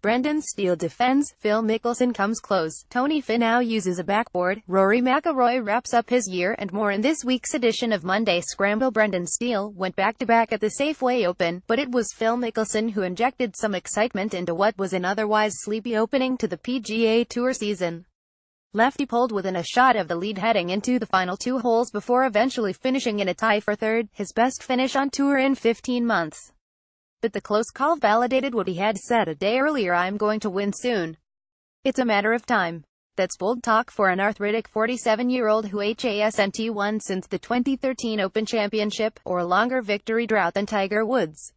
Brendan Steele defends, Phil Mickelson comes close, Tony Finau uses a backboard, Rory McIlroy wraps up his year, and more in this week's edition of Monday Scramble. Brendan Steele went back-to-back at the Safeway Open, but it was Phil Mickelson who injected some excitement into what was an otherwise sleepy opening to the PGA Tour season. Lefty pulled within a shot of the lead heading into the final 2 holes before eventually finishing in a tie for third, his best finish on tour in 15 months. But the close call validated what he had said a day earlier: "I'm going to win soon. It's a matter of time." That's bold talk for an arthritic 47-year-old who hasn't won since the 2013 Open Championship, or a longer victory drought than Tiger Woods.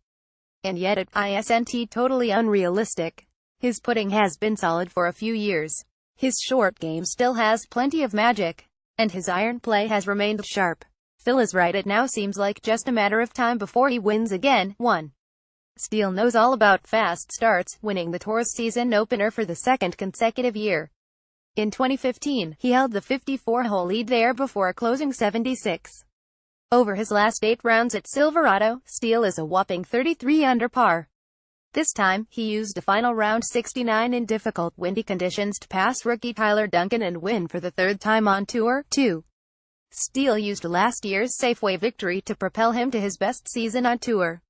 And yet it isn't totally unrealistic. His putting has been solid for a few years. His short game still has plenty of magic. And his iron play has remained sharp. Phil is right, it now seems like just a matter of time before he wins again. 1. Steele knows all about fast starts, winning the tour's season opener for the second consecutive year. In 2015, he held the 54-hole lead there before closing 76. Over his last 8 rounds at Silverado, Steele is a whopping 33 under par. This time, he used a final round 69 in difficult, windy conditions to pass rookie Tyler Duncan and win for the 3rd time on tour. 2. Steele used last year's Safeway victory to propel him to his best season on tour.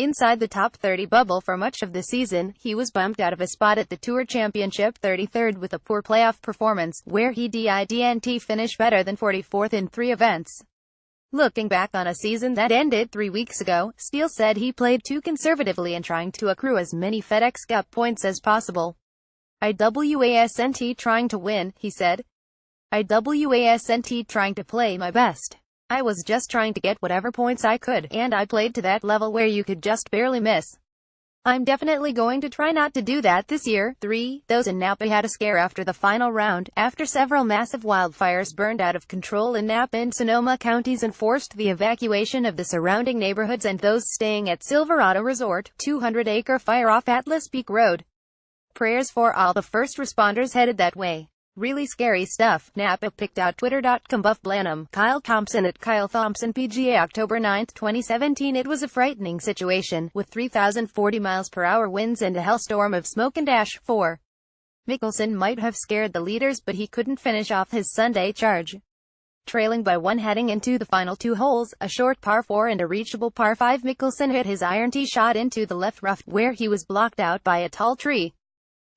Inside the top 30 bubble for much of the season, he was bumped out of a spot at the Tour Championship 33rd with a poor playoff performance, where he didn't finish better than 44th in 3 events. Looking back on a season that ended 3 weeks ago, Steele said he played too conservatively in trying to accrue as many FedEx Cup points as possible. "I wasn't trying to win," he said. "I wasn't trying to play my best. I was just trying to get whatever points I could, and I played to that level where you could just barely miss. I'm definitely going to try not to do that this year." 3. Those in Napa had a scare after the final round, after several massive wildfires burned out of control in Napa and Sonoma counties and forced the evacuation of the surrounding neighborhoods and those staying at Silverado Resort, 200-acre fire off Atlas Peak Road. Prayers for all the first responders headed that way. Really scary stuff. Napa picked out Twitter.com Buff Blanham, Kyle Thompson at Kyle Thompson PGA October 9, 2017. "It was a frightening situation, with 3,040 miles per hour winds and a hellstorm of smoke and ash." 4. Mickelson might have scared the leaders, but he couldn't finish off his Sunday charge. Trailing by 1 heading into the final 2 holes, a short par 4 and a reachable par 5, Mickelson hit his iron tee shot into the left rough, where he was blocked out by a tall tree.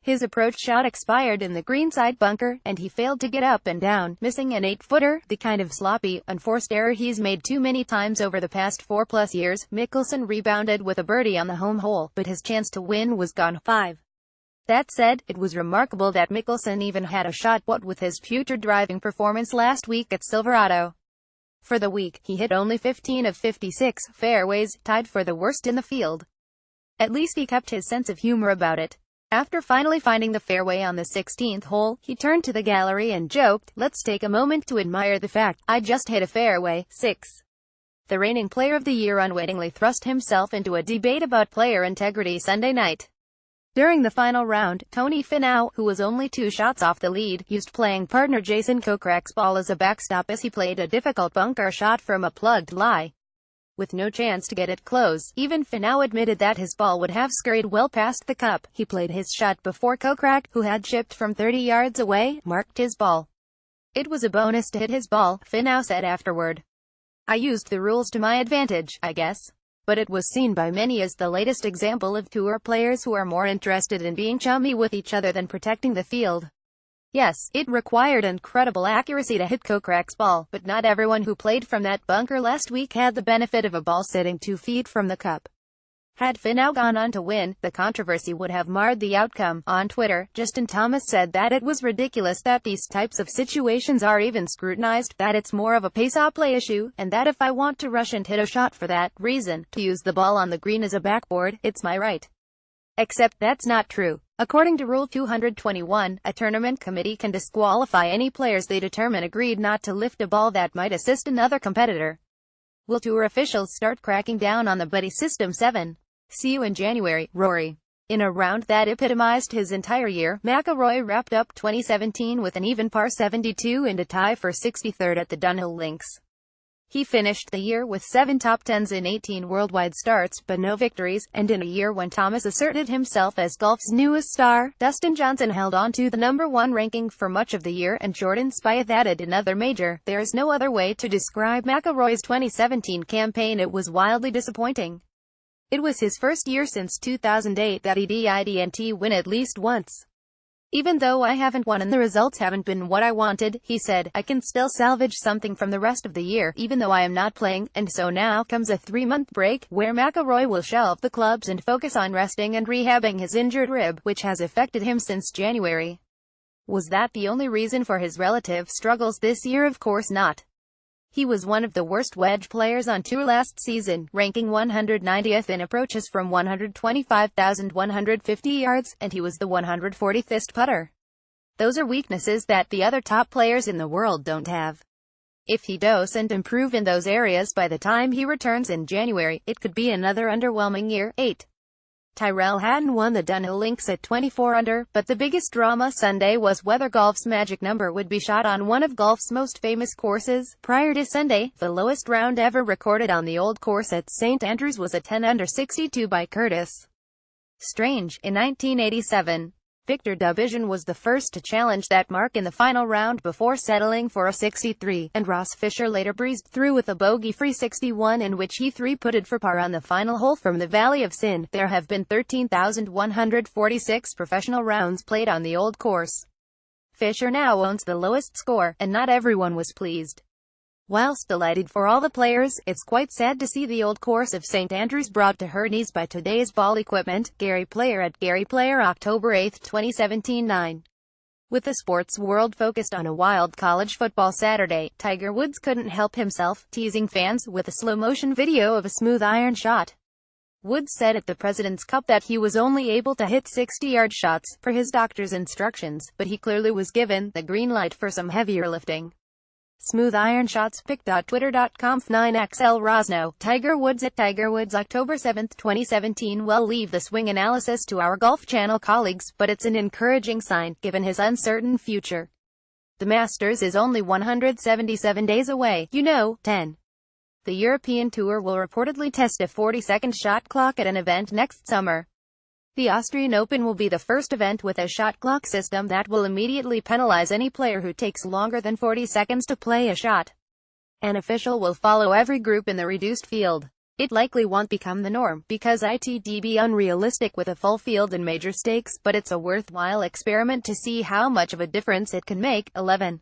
His approach shot expired in the greenside bunker, and he failed to get up and down, missing an 8-footer, the kind of sloppy, unforced error he's made too many times over the past 4+ years. Mickelson rebounded with a birdie on the home hole, but his chance to win was gone. 5. That said, it was remarkable that Mickelson even had a shot, what with his putrid driving performance last week at Silverado. For the week, he hit only 15 of 56 fairways, tied for the worst in the field. At least he kept his sense of humor about it. After finally finding the fairway on the 16th hole, he turned to the gallery and joked, "Let's take a moment to admire the fact I just hit a fairway." 6. The reigning Player of the Year unwittingly thrust himself into a debate about player integrity Sunday night. During the final round, Tony Finau, who was only 2 shots off the lead, used playing partner Jason Kokrak's ball as a backstop as he played a difficult bunker shot from a plugged lie. With no chance to get it close, even Finau admitted that his ball would have scurried well past the cup. He played his shot before Kokrak, who had chipped from 30 yards away, marked his ball. "It was a bonus to hit his ball," Finau said afterward. "I used the rules to my advantage, I guess." But it was seen by many as the latest example of tour players who are more interested in being chummy with each other than protecting the field. Yes, it required incredible accuracy to hit Kokrak's ball, but not everyone who played from that bunker last week had the benefit of a ball sitting 2 feet from the cup. Had Finau gone on to win, the controversy would have marred the outcome. On Twitter, Justin Thomas said that it was ridiculous that these types of situations are even scrutinized, that it's more of a pace-off play issue, and that if I want to rush and hit a shot for that reason, to use the ball on the green as a backboard, it's my right. Except that's not true. According to Rule 221, a tournament committee can disqualify any players they determine agreed not to lift a ball that might assist another competitor. Will tour officials start cracking down on the buddy system? 7. See you in January, Rory. In a round that epitomized his entire year, McIlroy wrapped up 2017 with an even par 72 and a tie for 63rd at the Dunhill Links. He finished the year with 7 top 10s in 18 worldwide starts, but no victories, and in a year when Thomas asserted himself as golf's newest star, Dustin Johnson held on to the #1 ranking for much of the year, and Jordan Spieth added another major. There is no other way to describe McIlroy's 2017 campaign. It was wildly disappointing. It was his first year since 2008 that he didn't win at least once. Even though I haven't won and the results haven't been what I wanted, he said, I can still salvage something from the rest of the year, even though I am not playing, and so now comes a 3-month break, where McIlroy will shelve the clubs and focus on resting and rehabbing his injured rib, which has affected him since January. Was that the only reason for his relative struggles this year? Of course not. He was one of the worst wedge players on tour last season, ranking 190th in approaches from 125,150 yards, and he was the 140th putter. Those are weaknesses that the other top players in the world don't have. If he doesn't improve in those areas by the time he returns in January, it could be another underwhelming year. 8. Tyrrell Hatton won the Dunhill Links at 24 under, but the biggest drama Sunday was whether golf's magic number would be shot on one of golf's most famous courses. Prior to Sunday, the lowest round ever recorded on the Old Course at St Andrews was a 10 under 62 by Curtis Strange, in 1987. Victor Dubijan was the first to challenge that mark in the final round before settling for a 63, and Ross Fisher later breezed through with a bogey-free 61 in which he three-putted for par on the final hole from the Valley of Sin. There have been 13,146 professional rounds played on the Old Course. Fisher now owns the lowest score, and not everyone was pleased. Whilst delighted for all the players, it's quite sad to see the Old Course of St Andrews brought to her knees by today's ball equipment. Gary Player at Gary Player, October 8, 2017. 9. With the sports world focused on a wild college football Saturday, Tiger Woods couldn't help himself, teasing fans with a slow-motion video of a smooth iron shot. Woods said at the President's Cup that he was only able to hit 60-yard shots, per his doctor's instructions, but he clearly was given the green light for some heavier lifting. Smooth iron shots. Pic.twitter.com. 9XL Rosno. Tiger Woods at Tiger Woods, October 7, 2017. We'll leave the swing analysis to our Golf Channel colleagues, but it's an encouraging sign, given his uncertain future. The Masters is only 177 days away, 10. The European Tour will reportedly test a 40-second shot clock at an event next summer. The Austrian Open will be the first event with a shot clock system that will immediately penalize any player who takes longer than 40 seconds to play a shot. An official will follow every group in the reduced field. It likely won't become the norm, because it'd be unrealistic with a full field in major stakes, but it's a worthwhile experiment to see how much of a difference it can make. 11.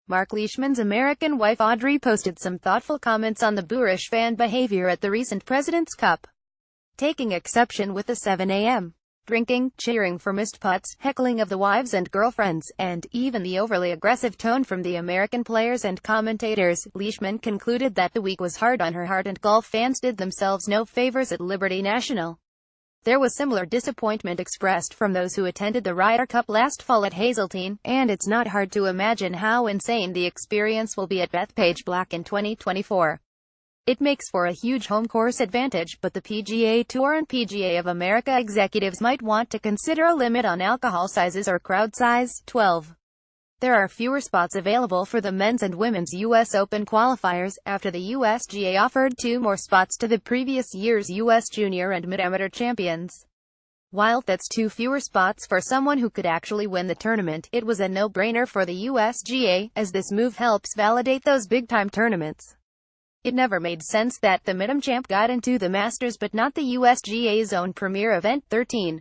Mark Leishman's American wife Audrey posted some thoughtful comments on the boorish fan behavior at the recent President's Cup, taking exception with the 7 a.m. drinking, cheering for missed putts, heckling of the wives and girlfriends, and even the overly aggressive tone from the American players and commentators. Leishman concluded that the week was hard on her heart and golf fans did themselves no favors at Liberty National. There was similar disappointment expressed from those who attended the Ryder Cup last fall at Hazeltine, and it's not hard to imagine how insane the experience will be at Bethpage Black in 2024. It makes for a huge home course advantage, but the PGA Tour and PGA of America executives might want to consider a limit on alcohol sizes or crowd size. 12. There are fewer spots available for the men's and women's U.S. Open qualifiers, after the USGA offered 2 more spots to the previous year's U.S. Junior and Mid-Amateur champions. While that's 2 fewer spots for someone who could actually win the tournament, it was a no-brainer for the USGA, as this move helps validate those big-time tournaments. It never made sense that the Mid-Am champ got into the Masters but not the USGA's own premier event. 13.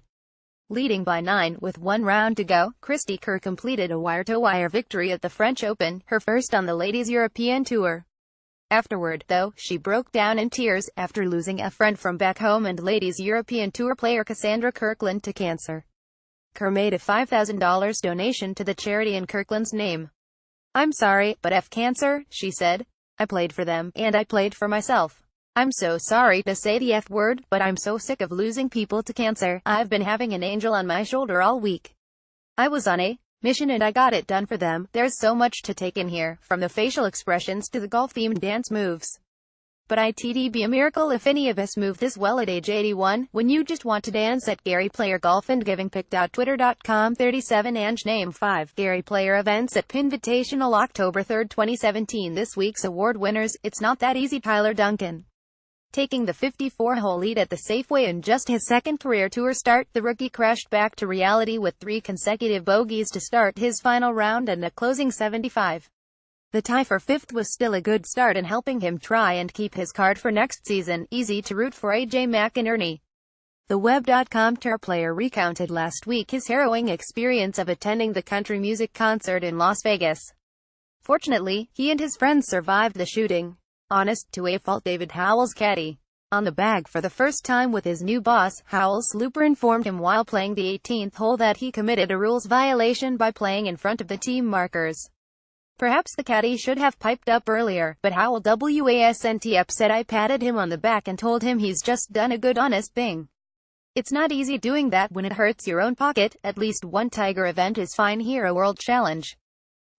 Leading by 9 with 1 round to go, Christy Kerr completed a wire-to-wire victory at the French Open, her first on the Ladies European Tour. Afterward, though, she broke down in tears, after losing a friend from back home and Ladies European Tour player Cassandra Kirkland to cancer. Kerr made a $5,000 donation to the charity in Kirkland's name. "I'm sorry, but F cancer," she said. "I played for them, and I played for myself. I'm so sorry to say the F word, but I'm so sick of losing people to cancer. I've been having an angel on my shoulder all week. I was on a mission and I got it done for them." There's so much to take in here, from the facial expressions to the golf-themed dance moves. But it'd be a miracle if any of us move this well at age 81, when you just want to dance at Gary Player Golf and Giving Pic.twitter.com 37 Ange name 5 Gary Player events at Pinvitational October 3, 2017. This week's award winners, it's not that easy. Tyler Duncan. Taking the 54-hole lead at the Safeway in just his second career tour start, the rookie crashed back to reality with 3 consecutive bogeys to start his final round and a closing 75. The tie for 5th was still a good start in helping him try and keep his card for next season. Easy to root for AJ McInerney. The Web.com tour player recounted last week his harrowing experience of attending the country music concert in Las Vegas. Fortunately, he and his friends survived the shooting. Honest to a fault. David Howell's caddy. On the bag for the first time with his new boss, Howell's looper informed him while playing the 18th hole that he committed a rules violation by playing in front of the team markers. Perhaps the caddy should have piped up earlier, but Howell wasn't upset. I patted him on the back and told him he's just done a good honest thing. It's not easy doing that when it hurts your own pocket. At least one Tiger event is fine here. A World Challenge.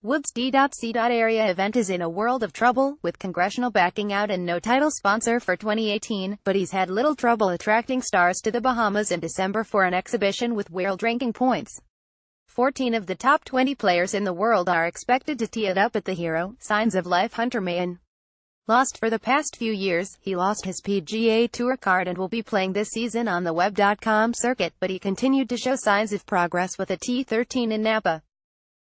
Woods D.C. area event is in a world of trouble, with congressional backing out and no title sponsor for 2018, but he's had little trouble attracting stars to the Bahamas in December for an exhibition with world ranking points. 14 of the top 20 players in the world are expected to tee it up at the Hero. Signs of life. Hunter Mahan. Lost for the past few years. He lost his PGA Tour card and will be playing this season on the Web.com circuit, but he continued to show signs of progress with a T13 in Napa.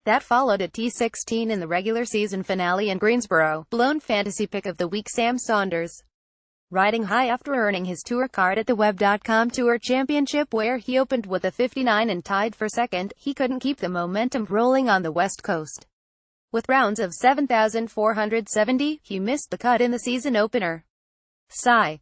That followed a T16 in the regular season finale in Greensboro. Blown fantasy pick of the week. Sam Saunders. Riding high after earning his tour card at the Web.com Tour Championship, where he opened with a 59 and tied for second, he couldn't keep the momentum rolling on the West Coast. With rounds of 7,470, he missed the cut in the season opener. Sigh.